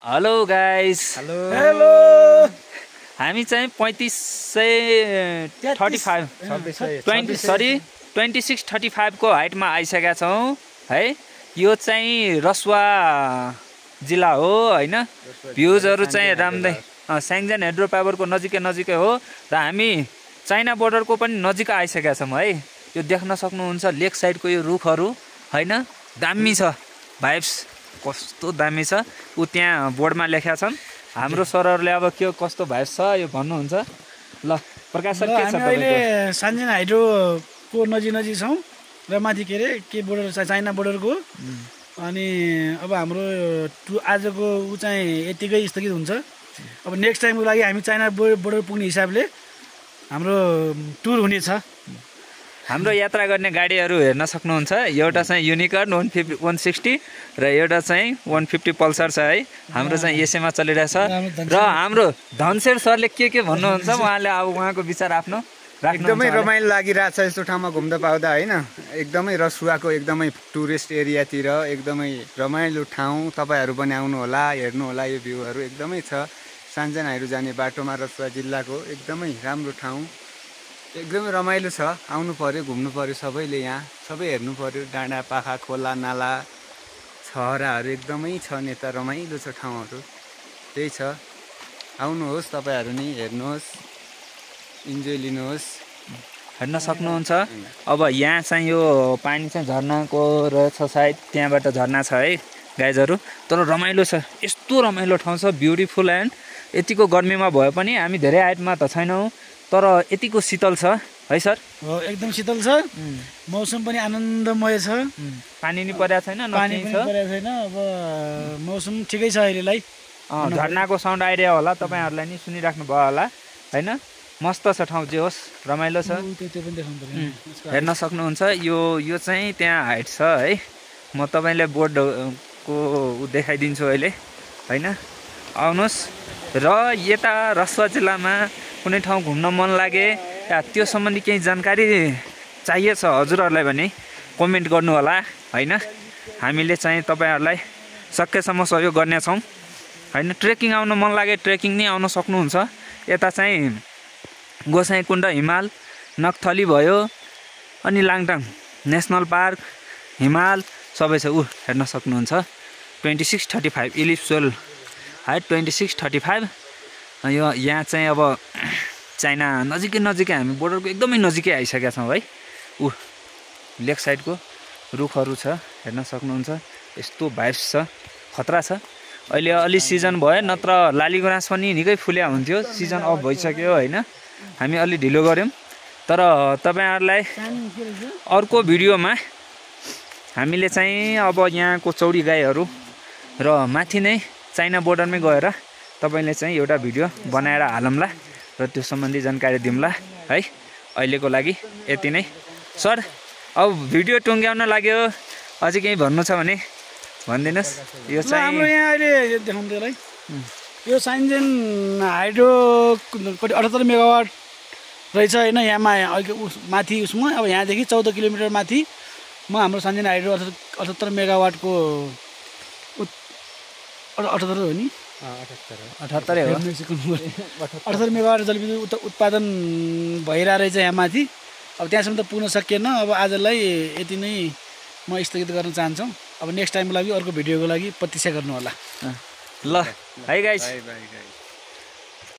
Hello guys, hello हामी चाहिँ 2635 को हाइटमा आइसकेका छौँ है। यो चाहिँ रसुवा जिल्ला हो हैन। भ्यूजहरु चाहिँ राम्रै स्याङ्जान हाइड्रो पावरको नजिकै हो र हामी चाइना बोर्डरको पनि नजिक आइसकेका छौँ है। यो देख्न सक्नुहुन्छ लेक साइडको यो रुखहरु हैन, दामी छ। भाइब्स कस्तो दामी छ। उ त्यहाँ बोर्डमा लेखेका छन्। हाम्रो सरहरुले अब के कस्तो भाइब्स छ यो भन्नुहुन्छ। ल प्रकाश सर, के छ हामी अहिले स्याङ्जान हाइड्रोको नजिक छौँ र माथि के बोर्डर छ, चाइना बोर्डरको। अनि अब हाम्रो आजको चाहिँ यतिकै स्थगित हुन्छ। अब नेक्स्ट टाइमको लागि हामी चाइना बोर्डर पुग्ने हिसाबले हाम्रो टुर हुनेछ। हाम्रो यात्रा गर्ने गाडीहरू हेर्न सक्नुहुन्छ। एउटा चाहिँ युनिकर्न 160 र एउटा चाहिँ 150 पल्सर छ है। हाम्रो चाहिँ एसीमा चलिरहेछ र हाम्रो धनशेर सरले के भन्नुहुन्छ उहाँले अब उहाँको विचार आफ्नो एकदमै रमाइलो लागिरहेछ यस्तो ठाउँमा घुम्दा पाउँदा हैन। एकदमै रसुवाको एकदमै टुरिस्ट एरियातिर एकदमै रमाइलो ठाउँ। तपाईहरु पनि आउनु होला, हेर्नु होला। यो भ्यूहरु एकदमै छ। स्याङ्जान हाइड्रो जाने बाटोमा रसुवा जिल्लाको एकदमै राम्रो ठाउँ, एकदमै रमाइलो छ। आउनु पर्यो, घुम्नु पर्यो सबैले। यहाँ सबै हेर्नु पर्यो। डाँडा पाखा, खोला नाला, छहराहरू एकदमै छ। नेता रमाइलो छ ठाउँहरू। त्यही छ, आउनुहोस् तपाईहरु नि, हेर्नुहोस्, इन्जोय लिनुहोस्। हेर्न सक्नुहुन्छ। अब यहाँ चाहिँ यो पानी चाहिँ झर्नाको रहेछ सायद, त्यहाँबाट झर्ना छ है गाइजहरु। तर रमाइलो छ, यस्तो रमाइलो ठाउँ छ, ब्युटिफुल। एन्ड यतिको गर्मीमा भए पनि हामी धेरै हाइटमा त छैनौँ, तर यतिको शीतल छ है सर। हो, एकदम शीतल छ। मौसम पनि आनन्दमय छ। पानी नि परेको छैन, पानी पनि परेको छैन। अब मौसम ठिकै छ अहिलेलाई। झर्नाको साउन्ड आइरह्यो होला, तपाईहरुलाई नि सुनिराख्नु भयो होला हैन। मस्त छ ठाउँ, जे होस् रमाइलो छ। हेर्न सक्नुहुन्छ। यो चाहिँ त्यहाँ हाइट छ है। म तपाईलाई बोर्डको देखाइदिन्छु अहिले हैन। आउनुहोस्। र यता रसुवा जिल्लामा कुनै ठाउँ घुम्न मन लागे या त्यो सम्बन्धी केही जानकारी चाहिएछ हजुरहरूलाई भने कमेन्ट गर्नु होला हैन। हामीले चाहिँ तपाईहरुलाई सकेसम्म सहयोग गर्नेछौँ हैन। ट्रेकिङ आउन मन लागे ट्रेकिङ नै आउन सक्नुहुन्छ। यता चाहिँ गोसाइँकुण्ड हिमाल, नक्थली भयो, अनि लाङटाङ नेसनल पार्क, हिमाल सबै छ। हेर्न सक्नुहुन्छ। 2635 इलिप्सुअल हाइट 2635। यो यहाँ चाहिँ अब चाइना नजिकै हामी बोर्डरको एकदमै नजिकै आइसकेका छौँ है। लेक साइडको रुखहरू छ, हेर्न सक्नुहुन्छ। यस्तो भाइब्स छ, खतरा छ। अहिले अलि सिजन भयो, नत्र लाली गुराँस पनि निकै फुल्या हुन्थ्यो। सिजन अफ भइसक्यो हैन। हामी अलि ढिलो गऱ्यौँ। तर तपाईहरुलाई अर्को भिडियोमा हामीले चाहिँ अब यहाँको चौडी गाईहरू र माथि नै चाइना बोर्डरमै गएर तपाईले चाहिँ एउटा भिडियो बनाएर हालौँला र त्यो सम्बन्धी जानकारी दिउँला है। अहिलेको लागि यति नै। सर, अब भिडियो टुङ्ग्याउन लाग्यो, अझै केही भन्नु छ भने भनिदिनुस्। यो चाहिँ हाम्रो यहाँ अहिले देखाउँदै यो स्याङ्जान हाइड्रो 78 मेगावाट रहेछ हैन। यहाँमा माथि उसमा अब यहाँदेखि 14 किलोमिटर माथि हाम्रो स्याङ्जान हाइड्रो 78 मेगावाटको 78 हो नि, 78 हो। 78 मेगावाट जलविद्युत उत्पादन भइरहेको रहेछ यहाँ माथि। अब त्यहाँसम्म त पुग्न सकिएन। अब आजलाई यति नै म स्थगित गर्न चाहन्छु। अब नेक्स्ट टाइमको लागि अर्को भिडियोको लागि प्रतीक्षा गर्नु होला। ल है गाइस।